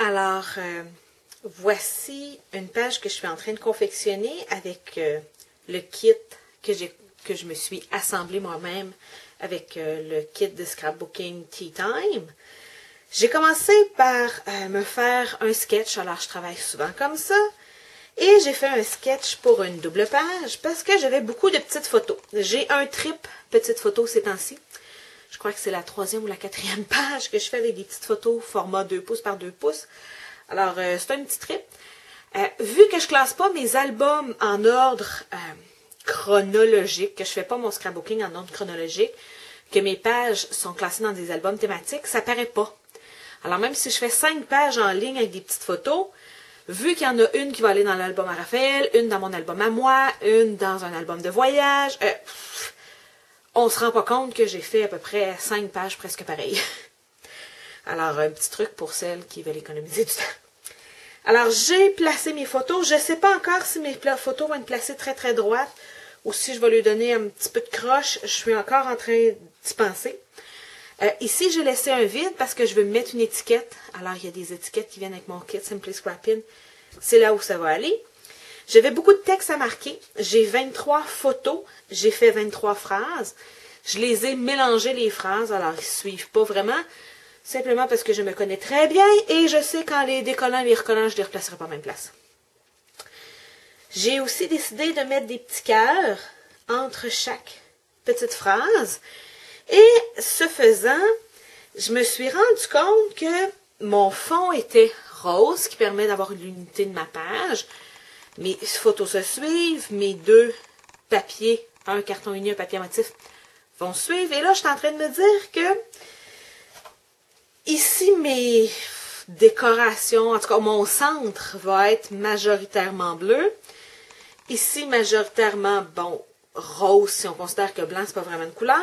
Alors, voici une page que je suis en train de confectionner avec le kit que je me suis assemblé moi-même avec le kit de scrapbooking Tea Time. J'ai commencé par me faire un sketch, alors je travaille souvent comme ça. Et j'ai fait un sketch pour une double page parce que j'avais beaucoup de petites photos. J'ai un trip petites photos ces temps-ci. Je crois que c'est la 3e ou la 4e page que je fais avec des petites photos format 2 pouces par 2 pouces. Alors, c'est un petit trip. Vu que je classe pas mes albums en ordre chronologique, que je fais pas mon scrapbooking en ordre chronologique, que mes pages sont classées dans des albums thématiques, ça paraît pas. Alors, même si je fais 5 pages en ligne avec des petites photos, vu qu'il y en a une qui va aller dans l'album à Raphaël, une dans mon album à moi, une dans un album de voyage, on se rend pas compte que j'ai fait à peu près 5 pages presque pareilles. Alors, un petit truc pour celles qui veulent économiser du temps. Alors, j'ai placé mes photos. Je ne sais pas encore si mes photos vont être placées très, très droites ou si je vais lui donner un petit peu de croche. Je suis encore en train d'y penser. Ici, j'ai laissé un vide parce que je veux mettre une étiquette. Alors, il y a des étiquettes qui viennent avec mon kit Simply Scrapping. C'est là où ça va aller. J'avais beaucoup de texte à marquer. J'ai 23 photos. J'ai fait 23 phrases. Je les ai mélangées, les phrases. Alors, ils ne suivent pas vraiment. Simplement parce que je me connais très bien et je sais qu'en les décollant et les recollant, je ne les replacerai pas à la même place. J'ai aussi décidé de mettre des petits cœurs entre chaque petite phrase. Et ce faisant, je me suis rendu compte que mon fond était rose, ce qui permet d'avoir l'unité de ma page. Mes photos se suivent, mes 2 papiers, un carton uni, un papier motif, vont suivre. Et là, je suis en train de me dire que ici, mes décorations, en tout cas, mon centre va être majoritairement bleu. Ici, majoritairement, bon, rose, si on considère que blanc, c'est pas vraiment une couleur.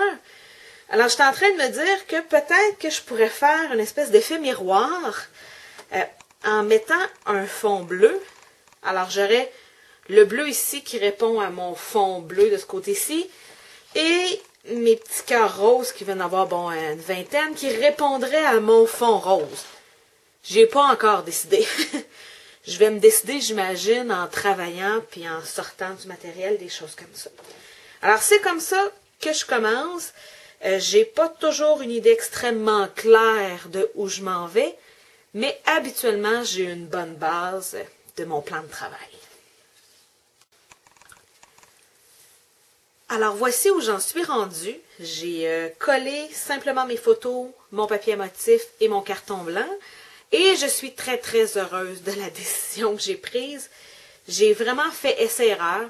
Alors, je suis en train de me dire que peut-être que je pourrais faire une espèce d'effet miroir en mettant un fond bleu. Alors, j'aurais le bleu ici qui répond à mon fond bleu de ce côté-ci et mes petits cœurs roses qui viennent d'avoir, bon, une vingtaine, qui répondraient à mon fond rose. J'ai pas encore décidé. Je vais me décider, j'imagine, en travaillant puis en sortant du matériel, des choses comme ça. Alors, c'est comme ça que je commence. J'ai pas toujours une idée extrêmement claire de où je m'en vais, mais habituellement, j'ai une bonne base de mon plan de travail. Alors, voici où j'en suis rendue. J'ai collé simplement mes photos, mon papier à motif et mon carton blanc. Et je suis très, très heureuse de la décision que j'ai prise. J'ai vraiment fait essai-erreur.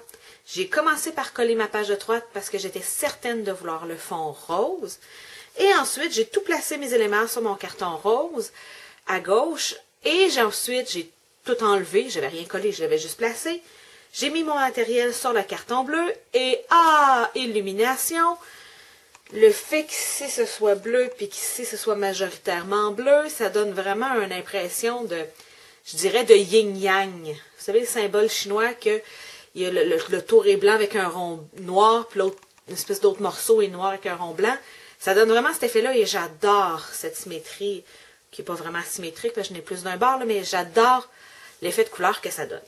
J'ai commencé par coller ma page de droite parce que j'étais certaine de vouloir le fond rose. Et ensuite, j'ai tout placé mes éléments sur mon carton rose à gauche. Et ensuite, j'ai tout enlevé. Je n'avais rien collé, je l'avais juste placé. J'ai mis mon matériel sur le carton bleu. Et, illumination! Le fait qu'ici ce soit bleu puis qu'ici ce soit majoritairement bleu, ça donne vraiment une impression de, je dirais, de yin-yang. Vous savez, le symbole chinois que il y a le tour est blanc avec un rond noir, puis l'autre, une espèce d'autre morceau est noir avec un rond blanc. Ça donne vraiment cet effet-là et j'adore cette symétrie, qui n'est pas vraiment symétrique, parce que je n'ai plus d'un bord, là, mais j'adore l'effet de couleur que ça donne.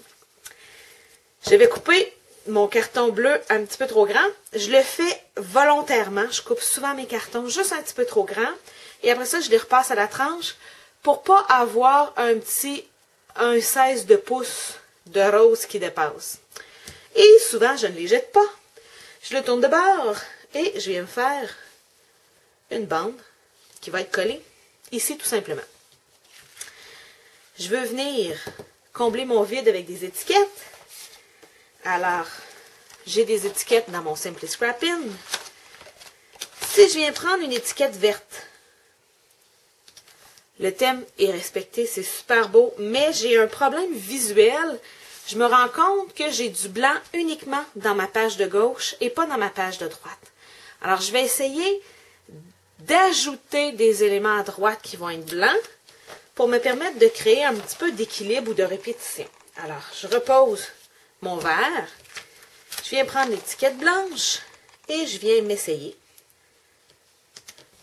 J'avais coupé mon carton bleu un petit peu trop grand. Je le fais volontairement. Je coupe souvent mes cartons juste un petit peu trop grand. Et après ça, je les repasse à la tranche pour pas avoir un 16 de pouce de rose qui dépasse. Et souvent, je ne les jette pas. Je le tourne de bord et je viens me faire une bande qui va être collée ici tout simplement. Je veux venir combler mon vide avec des étiquettes. Alors, j'ai des étiquettes dans mon Simply Scrapping. Si je viens prendre une étiquette verte, le thème est respecté, c'est super beau, mais j'ai un problème visuel. Je me rends compte que j'ai du blanc uniquement dans ma page de gauche et pas dans ma page de droite. Alors, je vais essayer d'ajouter des éléments à droite qui vont être blancs pour me permettre de créer un petit peu d'équilibre ou de répétition. Alors, je repose mon verre, je viens prendre l'étiquette blanche et je viens m'essayer.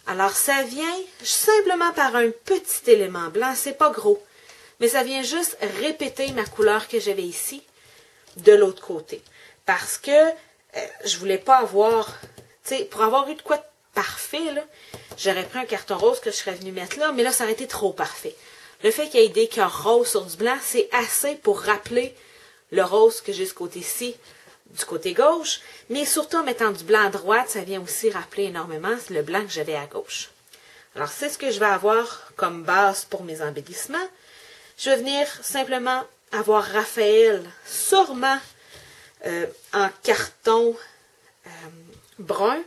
Alors, ça vient simplement par un petit élément blanc, c'est pas gros. mais ça vient juste répéter ma couleur que j'avais ici de l'autre côté. Parce que je voulais pas avoir, tu sais, pour avoir eu de quoi de parfait, là, j'aurais pris un carton rose que je serais venue mettre là, mais là, ça aurait été trop parfait. Le fait qu'il y ait des cœurs roses sur du blanc, c'est assez pour rappeler le rose que j'ai ce côté-ci, du côté gauche, mais surtout en mettant du blanc à droite, ça vient aussi rappeler énormément le blanc que j'avais à gauche. Alors, c'est ce que je vais avoir comme base pour mes embellissements. Je vais venir simplement avoir Raphaël, sûrement en carton brun,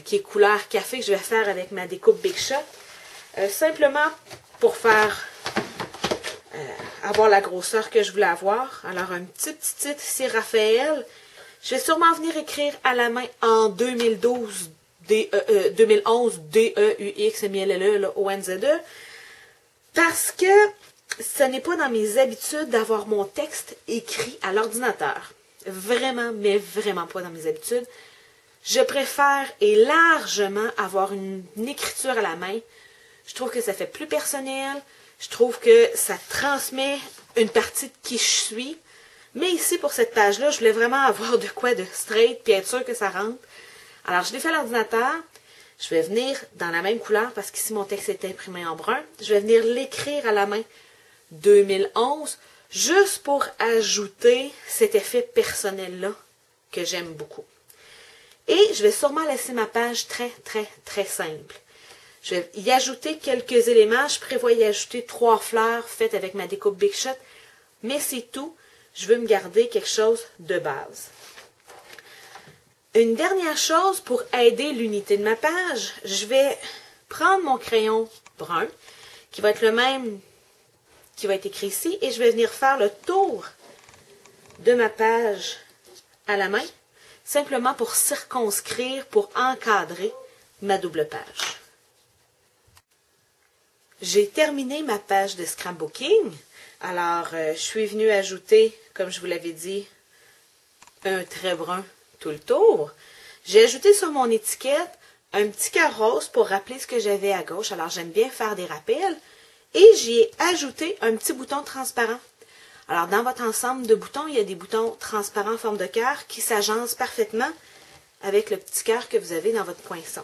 qui est couleur café, que je vais faire avec ma découpe Big Shot. Simplement pour faire avoir la grosseur que je voulais avoir. Alors, un petit titre ici, Raphaël. Je vais sûrement venir écrire à la main en 2011 DEUX-MILLE parce que ce n'est pas dans mes habitudes d'avoir mon texte écrit à l'ordinateur. Vraiment, mais vraiment pas dans mes habitudes. Je préfère et largement avoir une écriture à la main. Je trouve que ça fait plus personnel. Je trouve que ça transmet une partie de qui je suis. Mais ici, pour cette page-là, je voulais vraiment avoir de quoi de straight puis être sûr que ça rentre. Alors, je l'ai fait à l'ordinateur. Je vais venir dans la même couleur parce qu'ici, mon texte est imprimé en brun. Je vais venir l'écrire à la main 2011 juste pour ajouter cet effet personnel-là que j'aime beaucoup. Et je vais sûrement laisser ma page très, très, très simple. Je vais y ajouter quelques éléments. Je prévois y ajouter 3 fleurs faites avec ma découpe Big Shot. Mais c'est tout. Je veux me garder quelque chose de base. Une dernière chose pour aider l'unité de ma page, je vais prendre mon crayon brun, qui va être le même qui va être écrit ici, et je vais venir faire le tour de ma page à la main, simplement pour circonscrire, pour encadrer ma double page. J'ai terminé ma page de scrapbooking. Alors, je suis venue ajouter, comme je vous l'avais dit, un trait brun tout le tour. J'ai ajouté sur mon étiquette un petit cœur rose pour rappeler ce que j'avais à gauche. Alors, j'aime bien faire des rappels. Et j'y ai ajouté un petit bouton transparent. Alors, dans votre ensemble de boutons, il y a des boutons transparents en forme de cœur qui s'agencent parfaitement avec le petit cœur que vous avez dans votre poinçon.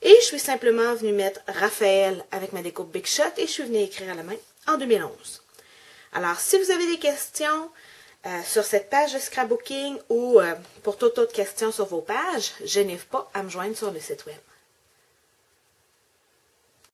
Et je suis simplement venue mettre Raphaël avec ma découpe Big Shot et je suis venue écrire à la main en 2011. Alors, si vous avez des questions sur cette page de scrapbooking ou pour toute autre question sur vos pages, je n'hésite pas à me joindre sur le site web.